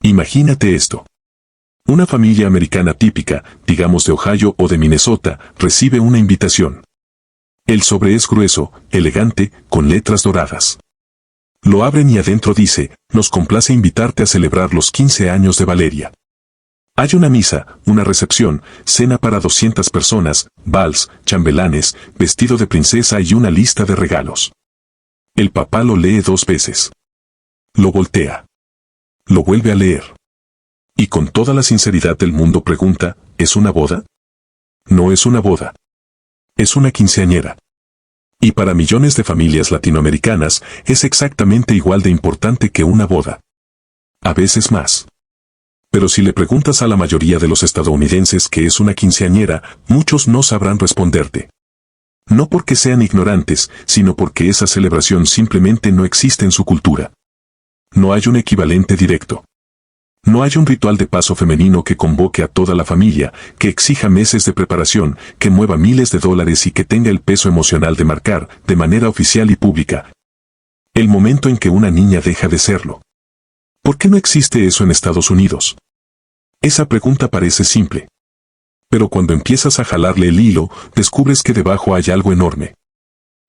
Imagínate esto. Una familia americana típica, digamos de Ohio o de Minnesota, recibe una invitación. El sobre es grueso, elegante, con letras doradas. Lo abren y adentro dice, nos complace invitarte a celebrar los 15 años de Valeria. Hay una misa, una recepción, cena para 200 personas, vals, chambelanes, vestido de princesa y una lista de regalos. El papá lo lee 2 veces. Lo voltea. Lo vuelve a leer. Y con toda la sinceridad del mundo pregunta, ¿es una boda? No es una boda. Es una quinceañera. Y para millones de familias latinoamericanas es exactamente igual de importante que una boda. A veces más. Pero si le preguntas a la mayoría de los estadounidenses qué es una quinceañera, muchos no sabrán responderte. No porque sean ignorantes, sino porque esa celebración simplemente no existe en su cultura. No hay un equivalente directo. No hay un ritual de paso femenino que convoque a toda la familia, que exija meses de preparación, que mueva miles de dólares y que tenga el peso emocional de marcar, de manera oficial y pública, el momento en que una niña deja de serlo. ¿Por qué no existe eso en Estados Unidos? Esa pregunta parece simple. Pero cuando empiezas a jalarle el hilo, descubres que debajo hay algo enorme.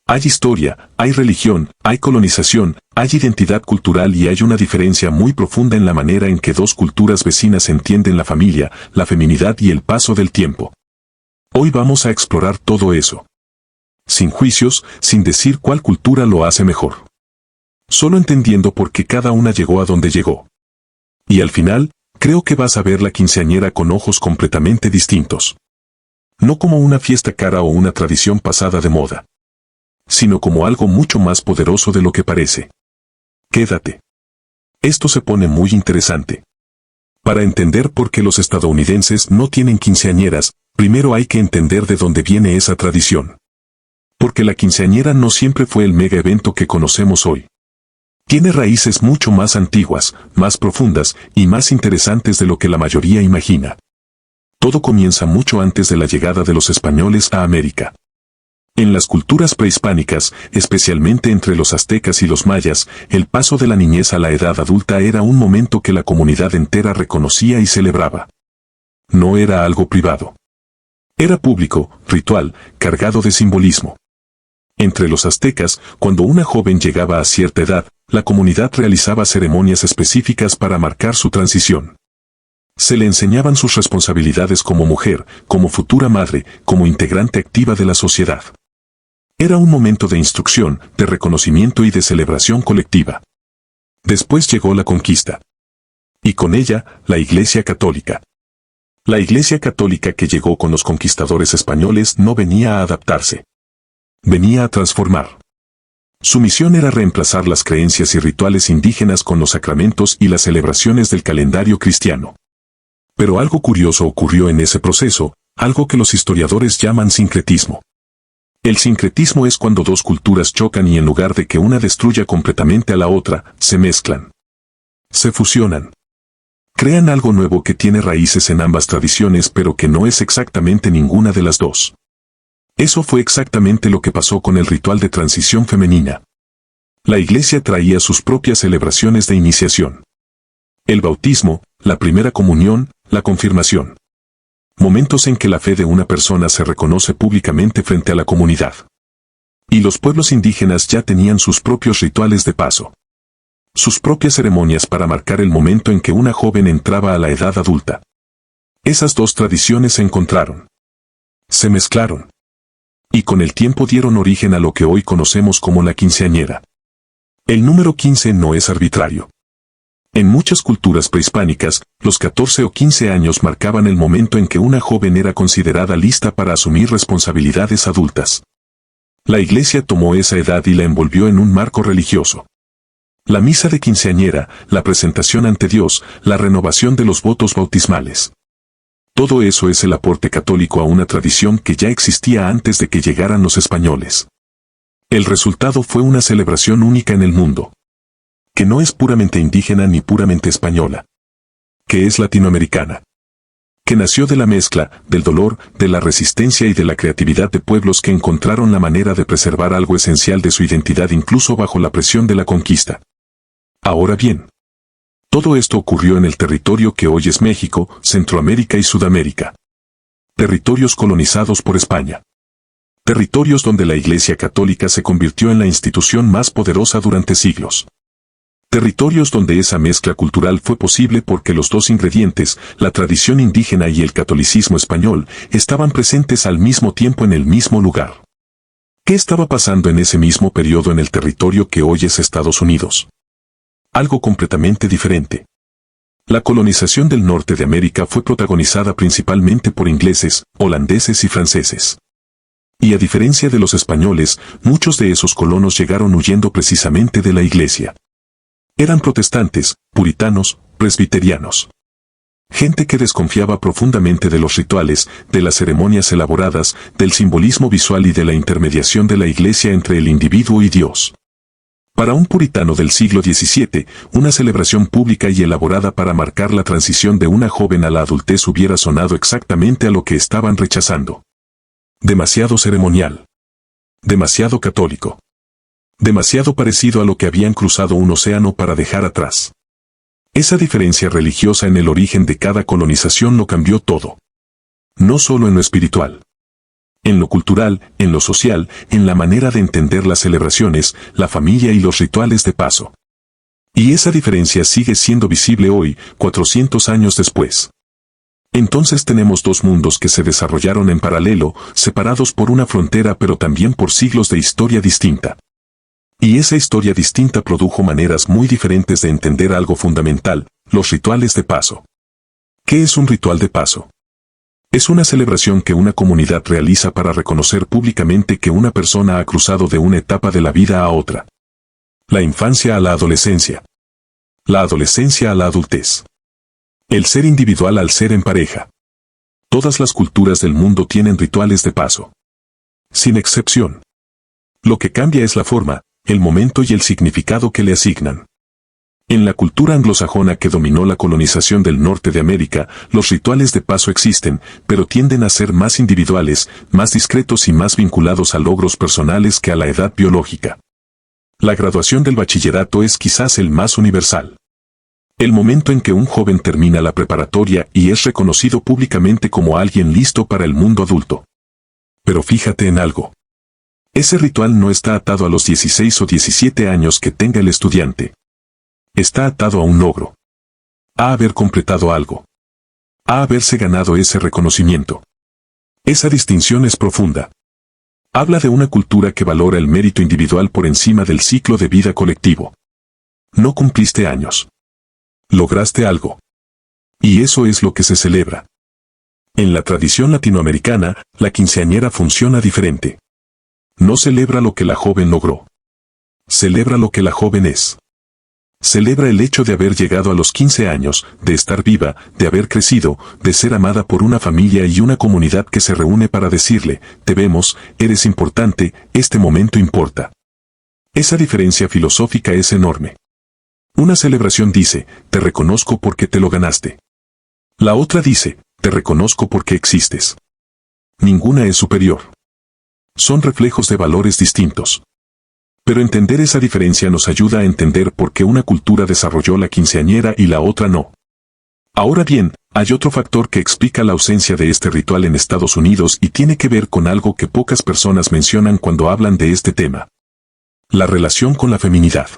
Hay historia, hay religión, hay colonización, hay identidad cultural y hay una diferencia muy profunda en la manera en que 2 culturas vecinas entienden la familia, la feminidad y el paso del tiempo. Hoy vamos a explorar todo eso. Sin juicios, sin decir cuál cultura lo hace mejor. Solo entendiendo por qué cada una llegó a donde llegó. Y al final, creo que vas a ver la quinceañera con ojos completamente distintos. No como una fiesta cara o una tradición pasada de moda, sino como algo mucho más poderoso de lo que parece. Quédate. Esto se pone muy interesante. Para entender por qué los estadounidenses no tienen quinceañeras, primero hay que entender de dónde viene esa tradición. Porque la quinceañera no siempre fue el mega evento que conocemos hoy. Tiene raíces mucho más antiguas, más profundas y más interesantes de lo que la mayoría imagina. Todo comienza mucho antes de la llegada de los españoles a América. En las culturas prehispánicas, especialmente entre los aztecas y los mayas, el paso de la niñez a la edad adulta era un momento que la comunidad entera reconocía y celebraba. No era algo privado. Era público, ritual, cargado de simbolismo. Entre los aztecas, cuando una joven llegaba a cierta edad, la comunidad realizaba ceremonias específicas para marcar su transición. Se le enseñaban sus responsabilidades como mujer, como futura madre, como integrante activa de la sociedad. Era un momento de instrucción, de reconocimiento y de celebración colectiva. Después llegó la conquista. Y con ella, la Iglesia Católica. La Iglesia Católica que llegó con los conquistadores españoles no venía a adaptarse. Venía a transformar. Su misión era reemplazar las creencias y rituales indígenas con los sacramentos y las celebraciones del calendario cristiano. Pero algo curioso ocurrió en ese proceso, algo que los historiadores llaman sincretismo. El sincretismo es cuando 2 culturas chocan y en lugar de que una destruya completamente a la otra, se mezclan. Se fusionan. Crean algo nuevo que tiene raíces en ambas tradiciones pero que no es exactamente ninguna de las 2. Eso fue exactamente lo que pasó con el ritual de transición femenina. La Iglesia traía sus propias celebraciones de iniciación. El bautismo, la primera comunión, la confirmación. Momentos en que la fe de una persona se reconoce públicamente frente a la comunidad. Y los pueblos indígenas ya tenían sus propios rituales de paso. Sus propias ceremonias para marcar el momento en que una joven entraba a la edad adulta. Esas 2 tradiciones se encontraron. Se mezclaron. Y con el tiempo dieron origen a lo que hoy conocemos como la quinceañera. El número 15 no es arbitrario. En muchas culturas prehispánicas, los 14 o 15 años marcaban el momento en que una joven era considerada lista para asumir responsabilidades adultas. La Iglesia tomó esa edad y la envolvió en un marco religioso. La misa de quinceañera, la presentación ante Dios, la renovación de los votos bautismales. Todo eso es el aporte católico a una tradición que ya existía antes de que llegaran los españoles. El resultado fue una celebración única en el mundo. Que no es puramente indígena ni puramente española. Que es latinoamericana. Que nació de la mezcla, del dolor, de la resistencia y de la creatividad de pueblos que encontraron la manera de preservar algo esencial de su identidad incluso bajo la presión de la conquista. Ahora bien, Todo esto ocurrió en el territorio que hoy es México, Centroamérica y Sudamérica. Territorios colonizados por España. Territorios donde la Iglesia Católica se convirtió en la institución más poderosa durante siglos. Territorios donde esa mezcla cultural fue posible porque los dos ingredientes, la tradición indígena y el catolicismo español, estaban presentes al mismo tiempo en el mismo lugar. ¿Qué estaba pasando en ese mismo periodo en el territorio que hoy es Estados Unidos? Algo completamente diferente. La colonización del norte de América fue protagonizada principalmente por ingleses, holandeses y franceses. Y a diferencia de los españoles, muchos de esos colonos llegaron huyendo precisamente de la Iglesia. Eran protestantes, puritanos, presbiterianos. Gente que desconfiaba profundamente de los rituales, de las ceremonias elaboradas, del simbolismo visual y de la intermediación de la Iglesia entre el individuo y Dios. Para un puritano del siglo XVII, una celebración pública y elaborada para marcar la transición de una joven a la adultez hubiera sonado exactamente a lo que estaban rechazando. Demasiado ceremonial. Demasiado católico. Demasiado parecido a lo que habían cruzado un océano para dejar atrás. Esa diferencia religiosa en el origen de cada colonización lo cambió todo. No solo en lo espiritual. En lo cultural, en lo social, en la manera de entender las celebraciones, la familia y los rituales de paso. Y esa diferencia sigue siendo visible hoy, 400 años después. Entonces tenemos dos mundos que se desarrollaron en paralelo, separados por una frontera pero también por siglos de historia distinta. Y esa historia distinta produjo maneras muy diferentes de entender algo fundamental, los rituales de paso. ¿Qué es un ritual de paso? Es una celebración que una comunidad realiza para reconocer públicamente que una persona ha cruzado de una etapa de la vida a otra. La infancia a la adolescencia. La adolescencia a la adultez. El ser individual al ser en pareja. Todas las culturas del mundo tienen rituales de paso. Sin excepción. Lo que cambia es la forma, el momento y el significado que le asignan. En la cultura anglosajona que dominó la colonización del norte de América, los rituales de paso existen, pero tienden a ser más individuales, más discretos y más vinculados a logros personales que a la edad biológica. La graduación del bachillerato es quizás el más universal. El momento en que un joven termina la preparatoria y es reconocido públicamente como alguien listo para el mundo adulto. Pero fíjate en algo. Ese ritual no está atado a los 16 o 17 años que tenga el estudiante. Está atado a un logro. A haber completado algo. A haberse ganado ese reconocimiento. Esa distinción es profunda. Habla de una cultura que valora el mérito individual por encima del ciclo de vida colectivo. No cumpliste años. Lograste algo. Y eso es lo que se celebra. En la tradición latinoamericana, la quinceañera funciona diferente. No celebra lo que la joven logró. Celebra lo que la joven es. Celebra el hecho de haber llegado a los 15 años, de estar viva, de haber crecido, de ser amada por una familia y una comunidad que se reúne para decirle, te vemos, eres importante, este momento importa. Esa diferencia filosófica es enorme. Una celebración dice, te reconozco porque te lo ganaste. La otra dice, te reconozco porque existes. Ninguna es superior. Son reflejos de valores distintos. Pero entender esa diferencia nos ayuda a entender por qué una cultura desarrolló la quinceañera y la otra no. Ahora bien, hay otro factor que explica la ausencia de este ritual en Estados Unidos y tiene que ver con algo que pocas personas mencionan cuando hablan de este tema. La relación con la feminidad.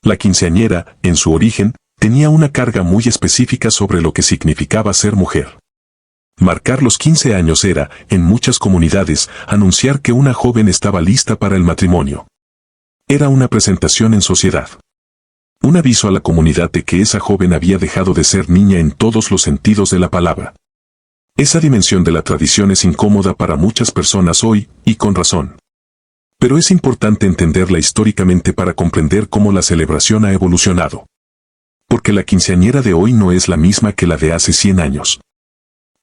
La quinceañera, en su origen, tenía una carga muy específica sobre lo que significaba ser mujer. Marcar los 15 años era, en muchas comunidades, anunciar que una joven estaba lista para el matrimonio. Era una presentación en sociedad. Un aviso a la comunidad de que esa joven había dejado de ser niña en todos los sentidos de la palabra. Esa dimensión de la tradición es incómoda para muchas personas hoy, y con razón. Pero es importante entenderla históricamente para comprender cómo la celebración ha evolucionado. Porque la quinceañera de hoy no es la misma que la de hace 100 años.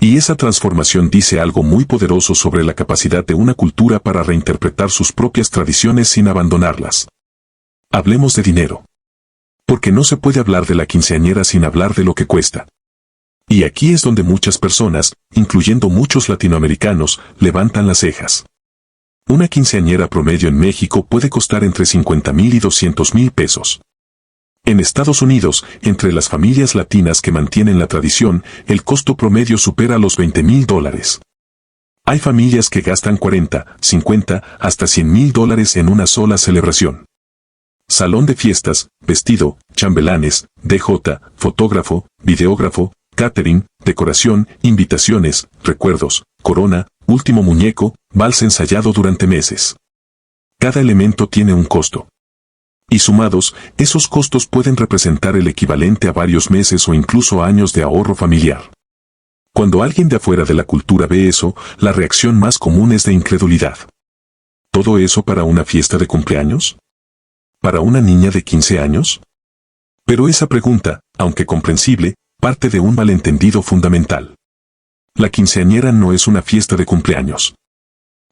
Y esa transformación dice algo muy poderoso sobre la capacidad de una cultura para reinterpretar sus propias tradiciones sin abandonarlas. Hablemos de dinero. Porque no se puede hablar de la quinceañera sin hablar de lo que cuesta. Y aquí es donde muchas personas, incluyendo muchos latinoamericanos, levantan las cejas. Una quinceañera promedio en México puede costar entre 50,000 y 200,000 pesos. En Estados Unidos, entre las familias latinas que mantienen la tradición, el costo promedio supera los $20,000. Hay familias que gastan 40, 50, hasta $100,000 en una sola celebración. Salón de fiestas, vestido, chambelanes, DJ, fotógrafo, videógrafo, catering, decoración, invitaciones, recuerdos, corona, último muñeco, vals ensayado durante meses. Cada elemento tiene un costo. Y sumados, esos costos pueden representar el equivalente a varios meses o incluso años de ahorro familiar. Cuando alguien de afuera de la cultura ve eso, la reacción más común es de incredulidad. ¿Todo eso para una fiesta de cumpleaños? ¿Para una niña de 15 años? Pero esa pregunta, aunque comprensible, parte de un malentendido fundamental. La quinceañera no es una fiesta de cumpleaños.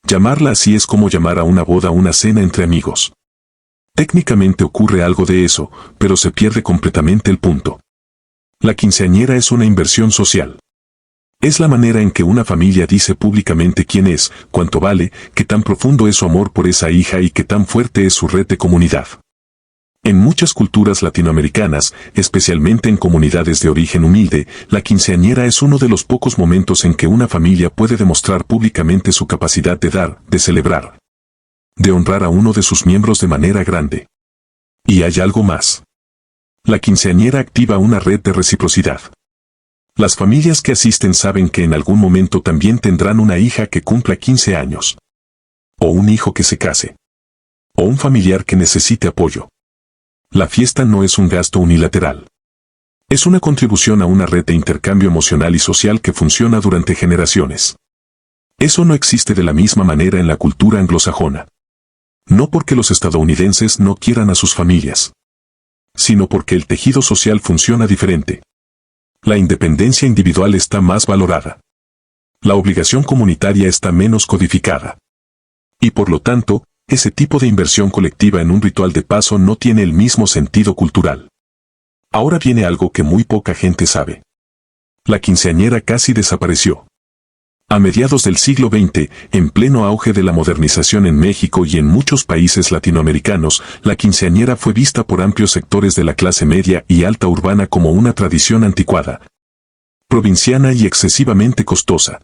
Llamarla así es como llamar a una boda una cena entre amigos. Técnicamente ocurre algo de eso, pero se pierde completamente el punto. La quinceañera es una inversión social. Es la manera en que una familia dice públicamente quién es, cuánto vale, qué tan profundo es su amor por esa hija y qué tan fuerte es su red de comunidad. En muchas culturas latinoamericanas, especialmente en comunidades de origen humilde, la quinceañera es uno de los pocos momentos en que una familia puede demostrar públicamente su capacidad de dar, de celebrar, de honrar a uno de sus miembros de manera grande. Y hay algo más. La quinceañera activa una red de reciprocidad. Las familias que asisten saben que en algún momento también tendrán una hija que cumpla 15 años. O un hijo que se case. O un familiar que necesite apoyo. La fiesta no es un gasto unilateral. Es una contribución a una red de intercambio emocional y social que funciona durante generaciones. Eso no existe de la misma manera en la cultura anglosajona. No porque los estadounidenses no quieran a sus familias, sino porque el tejido social funciona diferente. La independencia individual está más valorada. La obligación comunitaria está menos codificada. Y por lo tanto, ese tipo de inversión colectiva en un ritual de paso no tiene el mismo sentido cultural. Ahora viene algo que muy poca gente sabe. La quinceañera casi desapareció. A mediados del siglo XX, en pleno auge de la modernización en México y en muchos países latinoamericanos, la quinceañera fue vista por amplios sectores de la clase media y alta urbana como una tradición anticuada, provinciana y excesivamente costosa.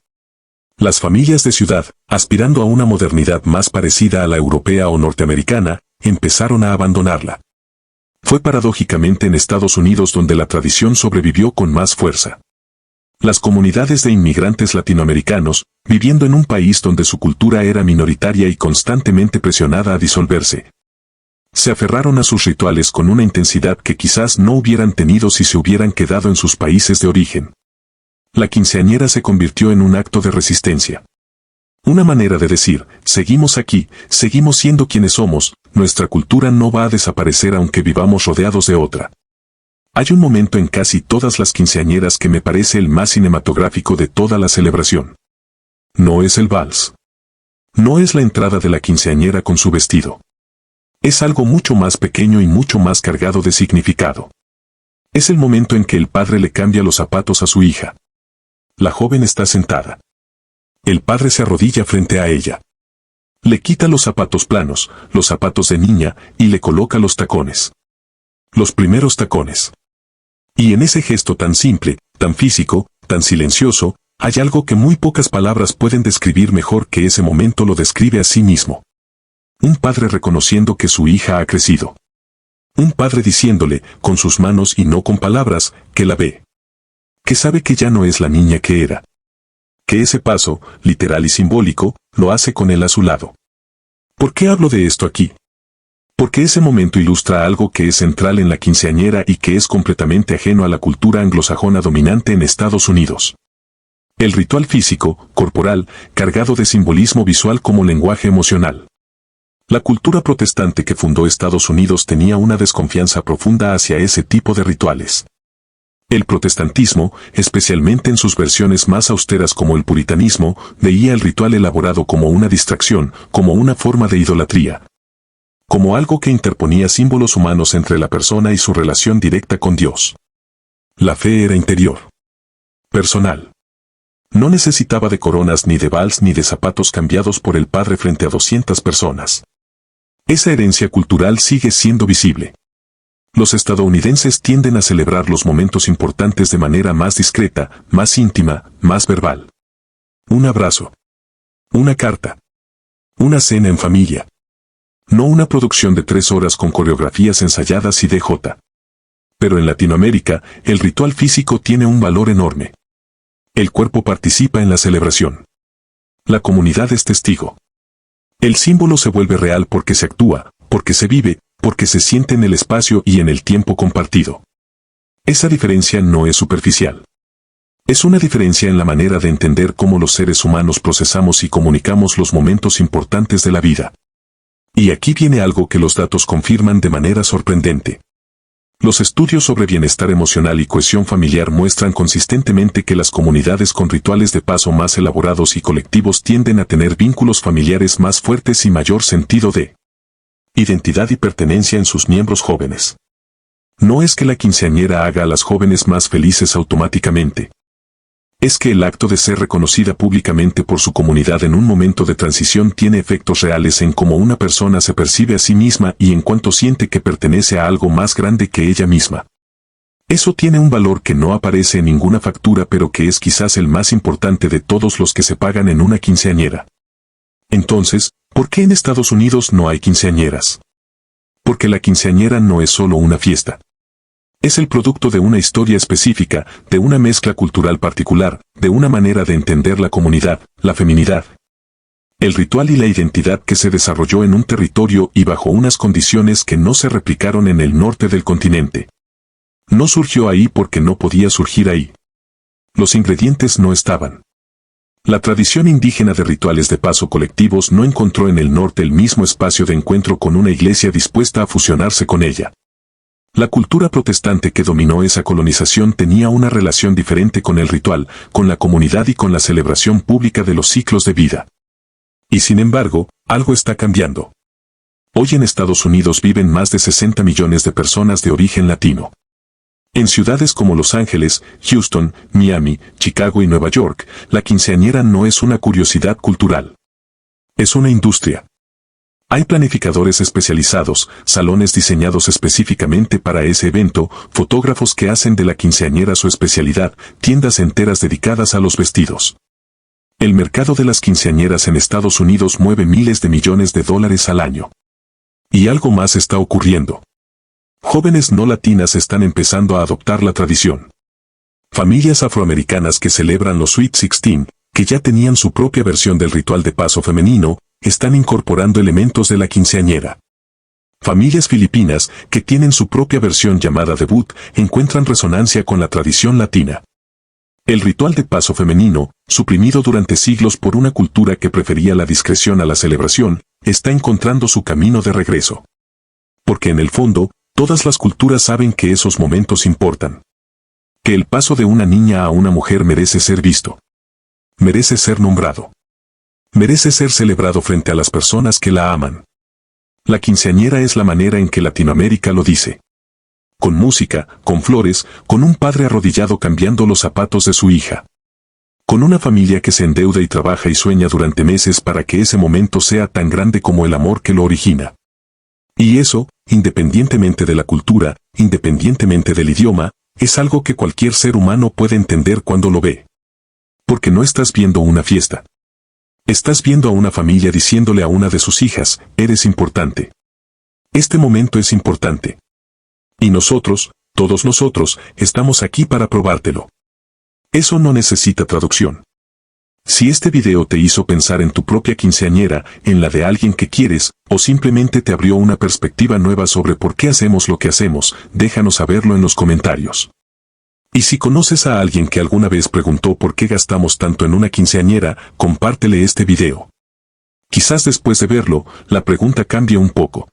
Las familias de ciudad, aspirando a una modernidad más parecida a la europea o norteamericana, empezaron a abandonarla. Fue paradójicamente en Estados Unidos donde la tradición sobrevivió con más fuerza. Las comunidades de inmigrantes latinoamericanos, viviendo en un país donde su cultura era minoritaria y constantemente presionada a disolverse, se aferraron a sus rituales con una intensidad que quizás no hubieran tenido si se hubieran quedado en sus países de origen. La quinceañera se convirtió en un acto de resistencia. Una manera de decir, seguimos aquí, seguimos siendo quienes somos, nuestra cultura no va a desaparecer aunque vivamos rodeados de otra. Hay un momento en casi todas las quinceañeras que me parece el más cinematográfico de toda la celebración. No es el vals. No es la entrada de la quinceañera con su vestido. Es algo mucho más pequeño y mucho más cargado de significado. Es el momento en que el padre le cambia los zapatos a su hija. La joven está sentada. El padre se arrodilla frente a ella. Le quita los zapatos planos, los zapatos de niña, y le coloca los tacones. Los primeros tacones. Y en ese gesto tan simple, tan físico, tan silencioso, hay algo que muy pocas palabras pueden describir mejor que ese momento lo describe a sí mismo. Un padre reconociendo que su hija ha crecido. Un padre diciéndole, con sus manos y no con palabras, que la ve. Que sabe que ya no es la niña que era. Que ese paso, literal y simbólico, lo hace con él a su lado. ¿Por qué hablo de esto aquí? Porque ese momento ilustra algo que es central en la quinceañera y que es completamente ajeno a la cultura anglosajona dominante en Estados Unidos. El ritual físico, corporal, cargado de simbolismo visual como lenguaje emocional. La cultura protestante que fundó Estados Unidos tenía una desconfianza profunda hacia ese tipo de rituales. El protestantismo, especialmente en sus versiones más austeras como el puritanismo, veía el ritual elaborado como una distracción, como una forma de idolatría. Como algo que interponía símbolos humanos entre la persona y su relación directa con Dios. La fe era interior. Personal. No necesitaba de coronas ni de vals ni de zapatos cambiados por el padre frente a 200 personas. Esa herencia cultural sigue siendo visible. Los estadounidenses tienden a celebrar los momentos importantes de manera más discreta, más íntima, más verbal. Un abrazo. Una carta. Una cena en familia. No una producción de 3 horas con coreografías ensayadas y DJ. Pero en Latinoamérica, el ritual físico tiene un valor enorme. El cuerpo participa en la celebración. La comunidad es testigo. El símbolo se vuelve real porque se actúa, porque se vive, porque se siente en el espacio y en el tiempo compartido. Esa diferencia no es superficial. Es una diferencia en la manera de entender cómo los seres humanos procesamos y comunicamos los momentos importantes de la vida. Y aquí viene algo que los datos confirman de manera sorprendente. Los estudios sobre bienestar emocional y cohesión familiar muestran consistentemente que las comunidades con rituales de paso más elaborados y colectivos tienden a tener vínculos familiares más fuertes y mayor sentido de identidad y pertenencia en sus miembros jóvenes. No es que la quinceañera haga a las jóvenes más felices automáticamente. Es que el acto de ser reconocida públicamente por su comunidad en un momento de transición tiene efectos reales en cómo una persona se percibe a sí misma y en cuanto siente que pertenece a algo más grande que ella misma. Eso tiene un valor que no aparece en ninguna factura pero que es quizás el más importante de todos los que se pagan en una quinceañera. Entonces, ¿por qué en Estados Unidos no hay quinceañeras? Porque la quinceañera no es solo una fiesta. Es el producto de una historia específica, de una mezcla cultural particular, de una manera de entender la comunidad, la feminidad. El ritual y la identidad que se desarrolló en un territorio y bajo unas condiciones que no se replicaron en el norte del continente. No surgió ahí porque no podía surgir ahí. Los ingredientes no estaban. La tradición indígena de rituales de paso colectivos no encontró en el norte el mismo espacio de encuentro con una iglesia dispuesta a fusionarse con ella. La cultura protestante que dominó esa colonización tenía una relación diferente con el ritual, con la comunidad y con la celebración pública de los ciclos de vida. Y sin embargo, algo está cambiando. Hoy en Estados Unidos viven más de 60 millones de personas de origen latino. En ciudades como Los Ángeles, Houston, Miami, Chicago y Nueva York, la quinceañera no es una curiosidad cultural. Es una industria. Hay planificadores especializados, salones diseñados específicamente para ese evento, fotógrafos que hacen de la quinceañera su especialidad, tiendas enteras dedicadas a los vestidos. El mercado de las quinceañeras en Estados Unidos mueve miles de millones de dólares al año. Y algo más está ocurriendo. Jóvenes no latinas están empezando a adoptar la tradición. Familias afroamericanas que celebran los Sweet 16, que ya tenían su propia versión del ritual de paso femenino, están incorporando elementos de la quinceañera. Familias filipinas, que tienen su propia versión llamada debut, encuentran resonancia con la tradición latina. El ritual de paso femenino, suprimido durante siglos por una cultura que prefería la discreción a la celebración, está encontrando su camino de regreso. Porque en el fondo, todas las culturas saben que esos momentos importan. Que el paso de una niña a una mujer merece ser visto. Merece ser nombrado. Merece ser celebrado frente a las personas que la aman. La quinceañera es la manera en que Latinoamérica lo dice. Con música, con flores, con un padre arrodillado cambiando los zapatos de su hija. Con una familia que se endeuda y trabaja y sueña durante meses para que ese momento sea tan grande como el amor que lo origina. Y eso, independientemente de la cultura, independientemente del idioma, es algo que cualquier ser humano puede entender cuando lo ve. Porque no estás viendo una fiesta. Estás viendo a una familia diciéndole a una de sus hijas, eres importante. Este momento es importante. Y nosotros, todos nosotros, estamos aquí para probártelo. Eso no necesita traducción. Si este video te hizo pensar en tu propia quinceañera, en la de alguien que quieres, o simplemente te abrió una perspectiva nueva sobre por qué hacemos lo que hacemos, déjanos saberlo en los comentarios. Y si conoces a alguien que alguna vez preguntó por qué gastamos tanto en una quinceañera, compártele este video. Quizás después de verlo, la pregunta cambie un poco.